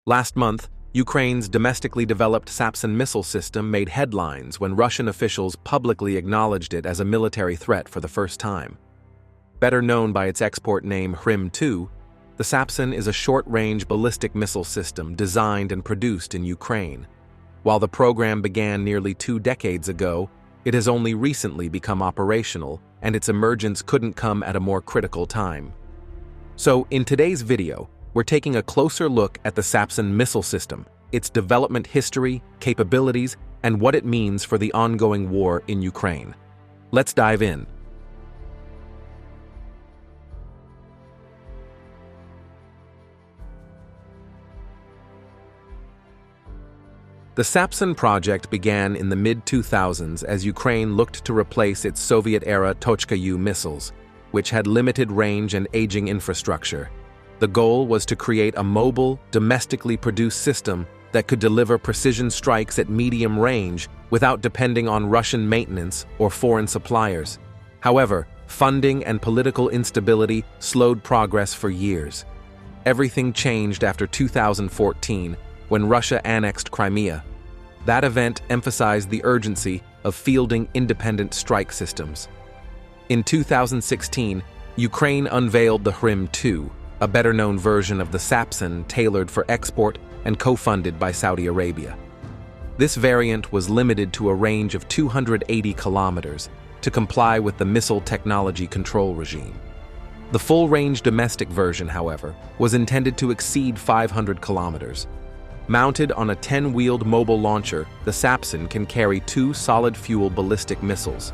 Last month, Ukraine's domestically developed Sapsan missile system made headlines when Russian officials publicly acknowledged it as a military threat for the first time. Better known by its export name Hrim-2, the Sapsan is a short-range ballistic missile system designed and produced in Ukraine. While the program began nearly 2 decades ago, it has only recently become operational, and its emergence couldn't come at a more critical time. So, in today's video, we're taking a closer look at the Sapsan missile system, its development history, capabilities, and what it means for the ongoing war in Ukraine. Let's dive in. The Sapsan project began in the mid-2000s as Ukraine looked to replace its Soviet-era Tochka missiles, which had limited range and aging infrastructure. The goal was to create a mobile, domestically produced system that could deliver precision strikes at medium range without depending on Russian maintenance or foreign suppliers. However, funding and political instability slowed progress for years. Everything changed after 2014, when Russia annexed Crimea. That event emphasized the urgency of fielding independent strike systems. In 2016, Ukraine unveiled the Hrim-2, a better-known version of the Sapsan tailored for export and co-funded by Saudi Arabia. This variant was limited to a range of 280 kilometers to comply with the missile technology control regime. The full-range domestic version, however, was intended to exceed 500 kilometers. Mounted on a 10-wheeled mobile launcher, the Sapsan can carry 2 solid-fuel ballistic missiles.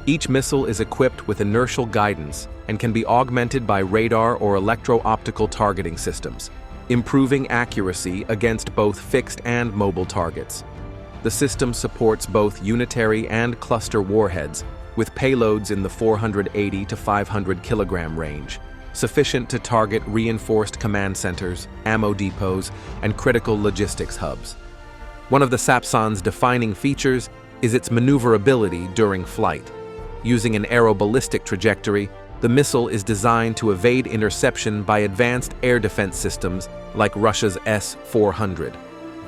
Each missile is equipped with inertial guidance and can be augmented by radar or electro-optical targeting systems, improving accuracy against both fixed and mobile targets. The system supports both unitary and cluster warheads, with payloads in the 480 to 500 kilogram range, sufficient to target reinforced command centers, ammo depots, and critical logistics hubs. One of the Sapsan's defining features is its maneuverability during flight. Using an aeroballistic trajectory, the missile is designed to evade interception by advanced air defense systems like Russia's S-400.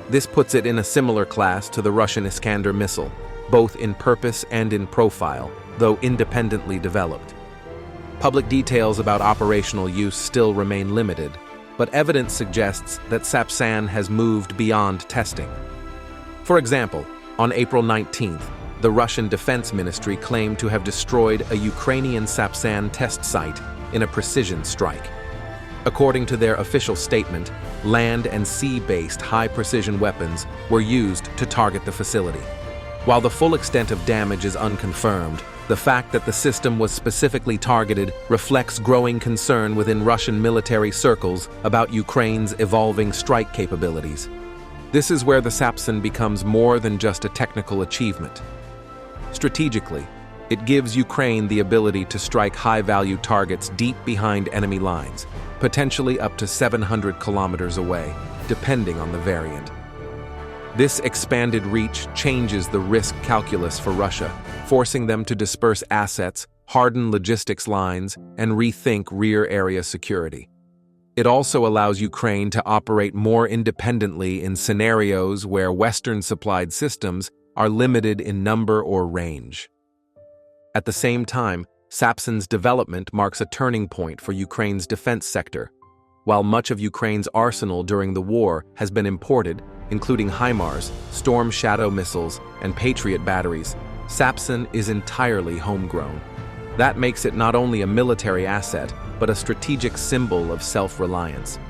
This puts it in a similar class to the Russian Iskander missile, both in purpose and in profile, though independently developed. Public details about operational use still remain limited, but evidence suggests that Sapsan has moved beyond testing. For example, on April 19th, the Russian Defense Ministry claimed to have destroyed a Ukrainian Sapsan test site in a precision strike. According to their official statement, land and sea-based high-precision weapons were used to target the facility. While the full extent of damage is unconfirmed, the fact that the system was specifically targeted reflects growing concern within Russian military circles about Ukraine's evolving strike capabilities. This is where the Sapsan becomes more than just a technical achievement. Strategically, it gives Ukraine the ability to strike high-value targets deep behind enemy lines, potentially up to 700 kilometers away, depending on the variant. This expanded reach changes the risk calculus for Russia, forcing them to disperse assets, harden logistics lines, and rethink rear area security. It also allows Ukraine to operate more independently in scenarios where Western-supplied systems are limited in number or range. At the same time, Sapsan's development marks a turning point for Ukraine's defense sector. While much of Ukraine's arsenal during the war has been imported, including HIMARS, Storm Shadow missiles, and Patriot batteries, Sapsan is entirely homegrown. That makes it not only a military asset, but a strategic symbol of self-reliance.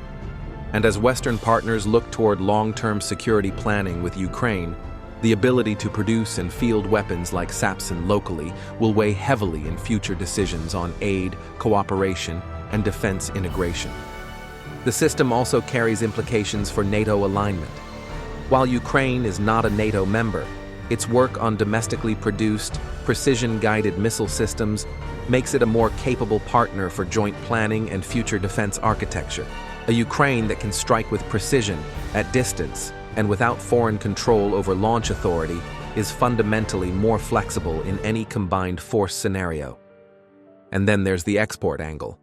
And as Western partners look toward long-term security planning with Ukraine, the ability to produce and field weapons like Sapsan locally will weigh heavily in future decisions on aid, cooperation, and defense integration. The system also carries implications for NATO alignment. While Ukraine is not a NATO member, its work on domestically produced, precision-guided missile systems makes it a more capable partner for joint planning and future defense architecture. A Ukraine that can strike with precision, at distance, and without foreign control over launch authority is fundamentally more flexible in any combined force scenario. And then there's the export angle.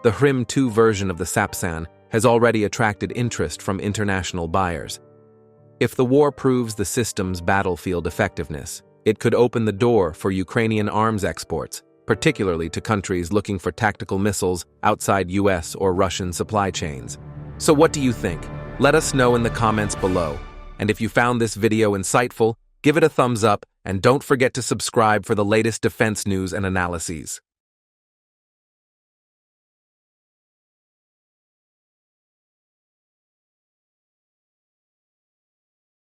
The Hrim-2 version of the Sapsan has already attracted interest from international buyers. If the war proves the system's battlefield effectiveness, it could open the door for Ukrainian arms exports, particularly to countries looking for tactical missiles outside US or Russian supply chains. So what do you think? Let us know in the comments below. And if you found this video insightful, give it a thumbs up and don't forget to subscribe for the latest defense news and analyses.